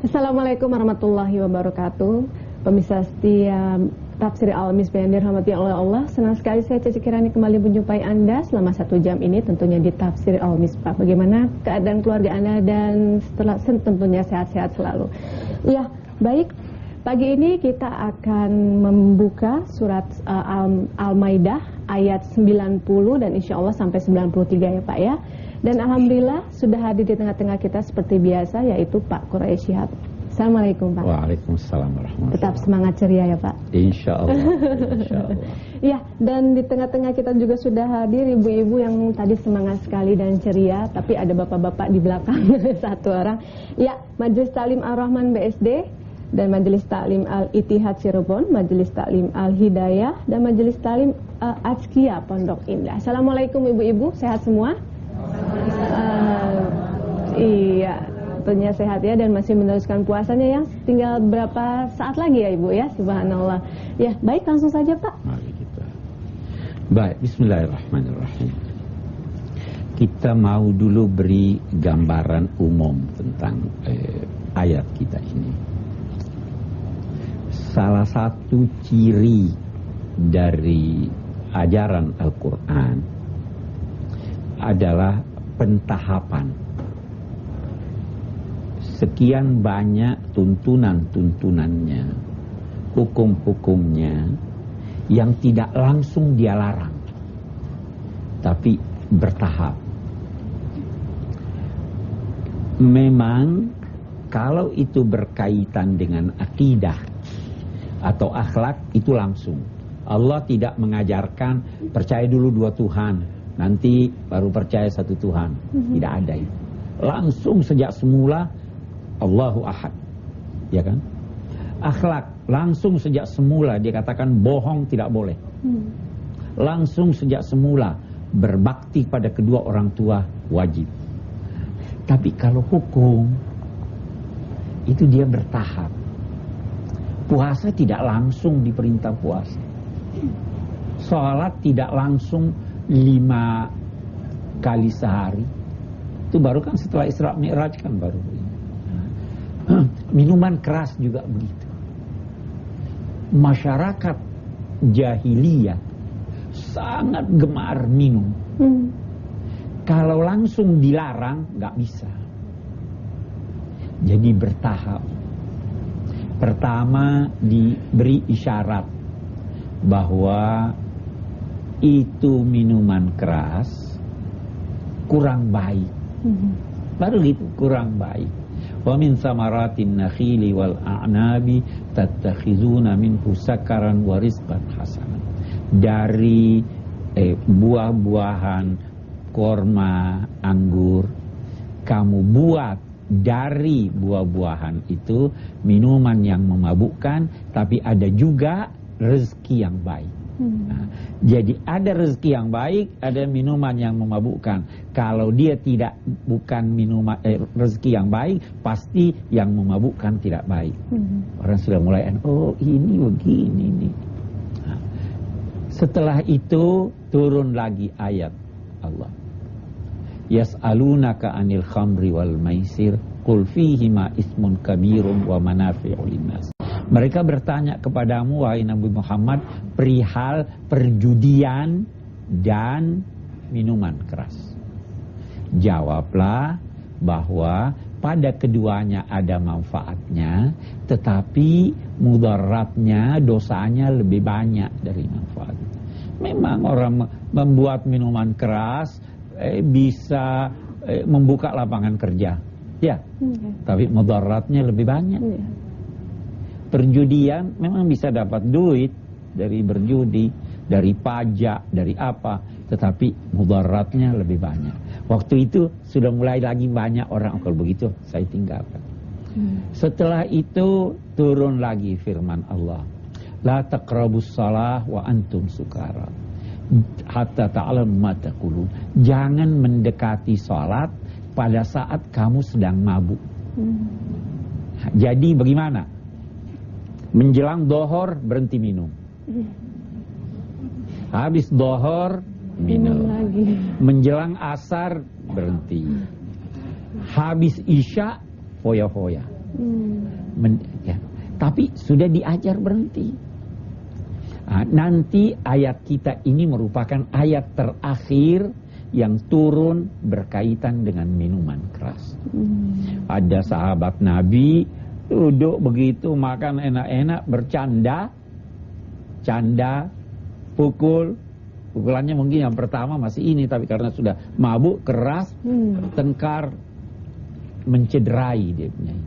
Assalamualaikum warahmatullahi wabarakatuh. Pemirsa setia Tafsir Al-Misbah yang dirahmati oleh Allah, senang sekali saya Ceci Kirani kembali menjumpai Anda selama 1 jam ini tentunya di Tafsir Al-Misbah. Bagaimana keadaan keluarga Anda dan tentunya sehat-sehat selalu. Ya, baik. Pagi ini kita akan membuka surat Al-Maidah ayat 90 dan insya Allah sampai 93 ya Pak ya. Dan Alhamdulillah sudah hadir di tengah-tengah kita seperti biasa yaitu Pak Quraish Shihab. Assalamualaikum Pak. Waalaikumsalam warahmatullahi. Tetap semangat ceria ya Pak. Insya Allah. Insya Allah. Ya, dan di tengah-tengah kita juga sudah hadir ibu-ibu yang tadi semangat sekali dan ceria, tapi ada bapak-bapak di belakang satu orang. Ya, Majelis Taklim Ar-Rahman BSD dan Majelis Taklim Al-Ittihad Cirebon, Majelis Taklim Al-Hidayah dan Majelis Taklim Azkia Pondok Indah. Assalamualaikum ibu-ibu, sehat semua? Iya, tentunya sehat ya dan masih meneruskan puasanya ya. Tinggal berapa saat lagi ya Ibu ya, subhanallah. Ya, baik langsung saja Pak. Mari kita. Baik, bismillahirrahmanirrahim. Kita mau dulu beri gambaran umum tentang ayat kita ini. Salah satu ciri dari ajaran Al-Quran adalah pentahapan. Sekian banyak tuntunan-tuntunannya, hukum-hukumnya yang tidak langsung dia larang, tapi bertahap. Memang kalau itu berkaitan dengan akidah atau akhlak itu langsung. Allah tidak mengajarkan percaya dulu 2 Tuhan, nanti baru percaya 1 Tuhan. Tidak ada itu. Langsung sejak semula Allahu Ahad, ya kan? Akhlak, langsung sejak semula dia katakan bohong tidak boleh. Langsung sejak semula berbakti pada kedua orang tua wajib. Tapi kalau hukum itu dia bertahap. Puasa tidak langsung diperintah puasa. Sholat tidak langsung 5 kali sehari. Itu baru kan setelah Isra Mi'raj kan baru. Minuman keras juga begitu. Masyarakat jahiliyah sangat gemar minum. Kalau langsung dilarang nggak bisa. Jadi bertahap. Pertama diberi isyarat bahwa itu minuman keras kurang baik. Baru gitu kurang baik. Wa min samaratin nakhili wal a'nabi tattakhizuna minhu sakaran wa rizqan hasanan. Dari buah-buahan korma, anggur, kamu buat dari buah-buahan itu minuman yang memabukkan, tapi ada juga rezeki yang baik. Nah, jadi ada rezeki yang baik, ada minuman yang memabukkan. Kalau dia bukan minuman rezeki yang baik, pasti yang memabukkan tidak baik. Orang sudah mulai, oh ini begini nih. Nah, setelah itu turun lagi ayat Allah. Yas'alunaka 'anil khamri wal maisir qul fihima ismun kabirun wa manafi'u linnas. Mereka bertanya kepadamu wahai Nabi Muhammad perihal perjudian dan minuman keras. Jawablah bahwa pada keduanya ada manfaatnya, tetapi mudaratnya, dosanya lebih banyak dari manfaatnya. Memang orang membuat minuman keras bisa membuka lapangan kerja, ya, tapi mudaratnya lebih banyak. Perjudian memang bisa dapat duit dari berjudi, dari pajak, dari apa, tetapi mudaratnya lebih banyak. Waktu itu sudah mulai lagi banyak orang, kalau begitu saya tinggalkan. Setelah itu turun lagi firman Allah, la taqrabus shalah wa antum sukara hatta ta'lamu ma taqulun. Jangan mendekati salat pada saat kamu sedang mabuk. Jadi bagaimana? Menjelang dohor berhenti minum. Habis dohor minum lagi. Menjelang asar berhenti. Habis isya foya-foya. Ya. Tapi sudah diajar berhenti. Nanti ayat kita ini merupakan ayat terakhir yang turun berkaitan dengan minuman keras. Ada sahabat Nabi duduk begitu makan enak-enak bercanda, pukulannya mungkin yang pertama masih ini, tapi karena sudah mabuk keras, tengkar, mencederai dia punya.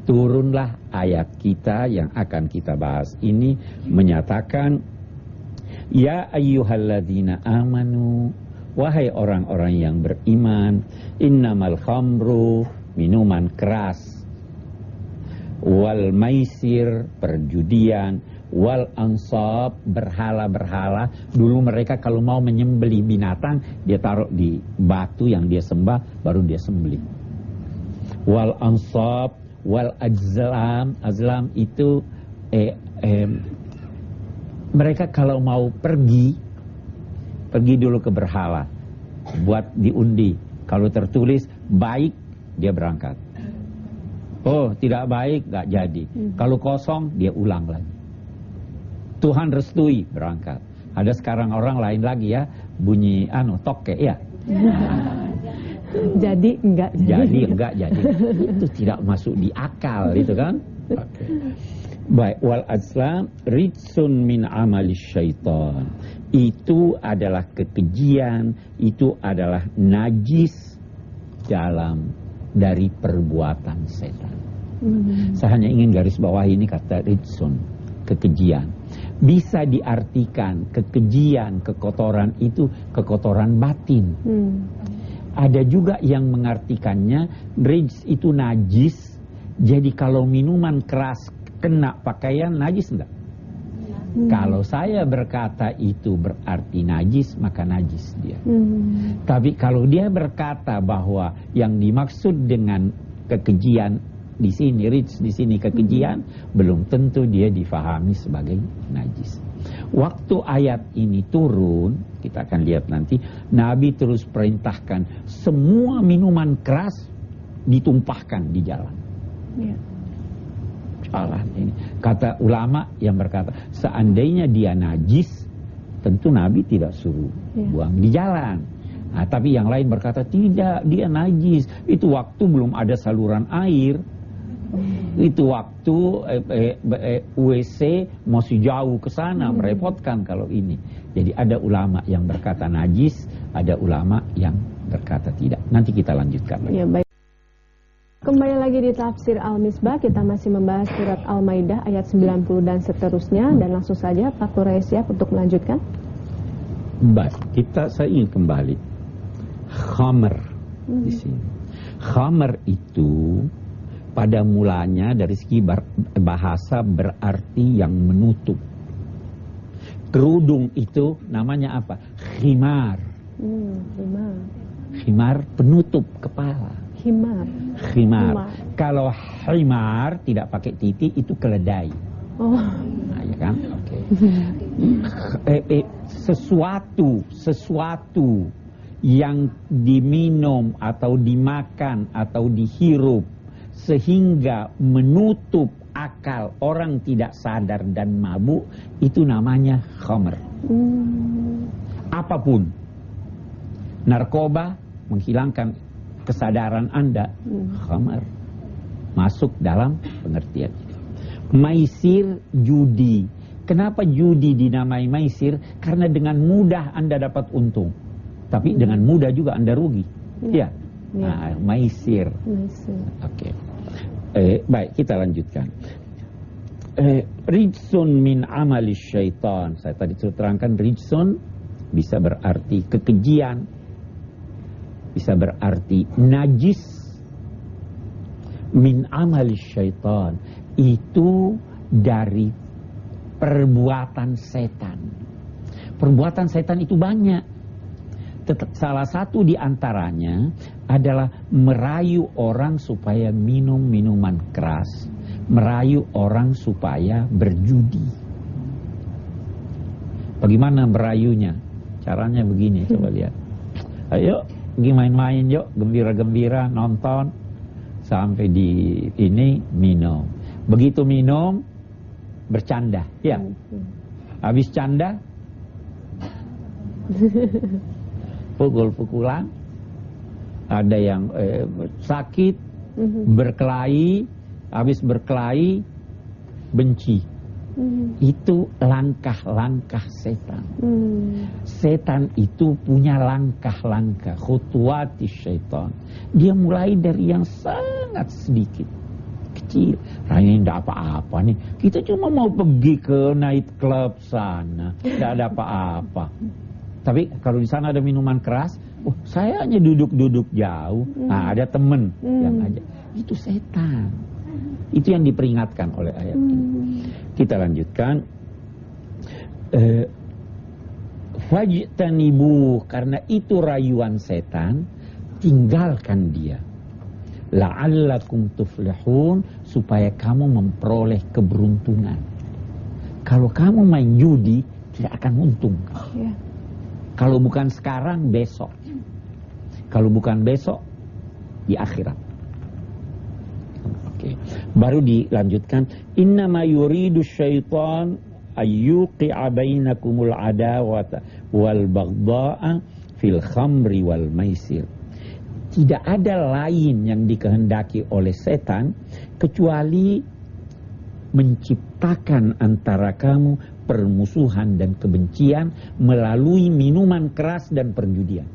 Turunlah ayat kita yang akan kita bahas ini menyatakan, ya ayyuhalladzina amanu, wahai orang-orang yang beriman, innamal khamru, minuman keras, wal maisir, perjudian, wal ansab, berhala-berhala. Dulu mereka kalau mau menyembelih binatang, dia taruh di batu yang dia sembah, baru dia sembelih. Wal ansab, wal azlam itu mereka kalau mau pergi dulu ke berhala, buat diundi. Kalau tertulis baik, dia berangkat. Oh, tidak baik, gak jadi. Kalau kosong, dia ulang lagi. Tuhan restui, berangkat. Ada sekarang orang lain lagi ya, bunyi toke ya. Jadi enggak jadi. Itu tidak masuk di akal, itu kan? Okay. Baik, wal azlam ritsun min amali syaitan. Itu adalah kekejian, itu adalah najis dari perbuatan setan. Saya hanya ingin garis bawahi ini kata ritsun, kekejian. Bisa diartikan kekejian, kekotoran itu kekotoran batin. Ada juga yang mengartikannya rijs itu najis. Jadi kalau minuman keras kena pakaian najis enggak? Kalau saya berkata itu berarti najis, maka najis dia. Tapi kalau dia berkata bahwa yang dimaksud dengan kekejian di sini, rijs di sini kekejian, belum tentu dia difahami sebagai najis. Waktu ayat ini turun, kita akan lihat nanti, Nabi terus perintahkan semua minuman keras ditumpahkan di jalan. Jalan ini. Kata ulama yang berkata, seandainya dia najis, tentu Nabi tidak suruh buang di jalan. Tapi yang lain berkata, tidak, dia najis. Itu waktu belum ada saluran air. Itu waktu WC masih jauh ke sana, merepotkan kalau ini. Jadi ada ulama yang berkata najis, ada ulama yang berkata tidak. Nanti kita lanjutkan lagi. Ya, baik. Kembali lagi di Tafsir Al-Misbah, kita masih membahas surat Al-Maidah ayat 90 dan seterusnya, dan langsung saja Pak Kurai siap untuk melanjutkan. Baik, saya ingin kembali khamr di sini. Khamr itu pada mulanya dari segi bahasa berarti yang menutup. Kerudung itu namanya apa? Khimar. Khimar penutup kepala. Khimar. Kalau khimar tidak pakai titik itu keledai. Nah, ya kan? Oke. Sesuatu yang diminum atau dimakan atau dihirup sehingga menutup akal orang tidak sadar dan mabuk, itu namanya khamr. Apapun, narkoba menghilangkan kesadaran Anda, khamr, masuk dalam pengertian itu. Maisir, judi. Kenapa judi dinamai maisir? Karena dengan mudah Anda dapat untung, tapi dengan mudah juga Anda rugi. Ya. Nah, maisir. Oke. Baik, kita lanjutkan. Rijsun min amali syaitan. Saya tadi sudah terangkan, rijsun bisa berarti kekejian, bisa berarti najis. Min amali syaitan itu dari perbuatan setan. Perbuatan setan itu banyak. Salah satu di antaranya adalah merayu orang supaya minum minuman keras, merayu orang supaya berjudi. Bagaimana merayunya? Caranya begini, coba lihat. Ayo pergi main-main yuk, gembira-gembira, nonton. sampai di ini minum. Begitu minum bercanda, ya. Habis canda pukul-pukulan, ada yang sakit, berkelahi, habis berkelahi benci. Itu langkah-langkah setan. Setan itu punya langkah-langkah, khutuwati syaitan. Dia mulai dari yang sangat sedikit, kecil. Ini tidak apa-apa nih. Kita cuma mau pergi ke night club sana, tidak ada apa-apa. Tapi kalau di sana ada minuman keras, saya hanya duduk-duduk jauh. Nah, ada temen yang aja. Itu setan. Itu yang diperingatkan oleh ayat ini. Kita lanjutkan. Fajtanibu, karena itu rayuan setan, tinggalkan dia. La'allakum tuflihun, supaya kamu memperoleh keberuntungan. Kalau kamu main judi, tidak akan untung. Yeah. Kalau bukan sekarang, besok. Kalau bukan besok, di akhirat. Oke. Baru dilanjutkan, innama yuridu syaitan ayyuqi'a bainakumul adawata wal baghdha'a fil khamri wal maisir. Tidak ada lain yang dikehendaki oleh setan kecuali menciptakan antara kamu permusuhan dan kebencian melalui minuman keras dan perjudian.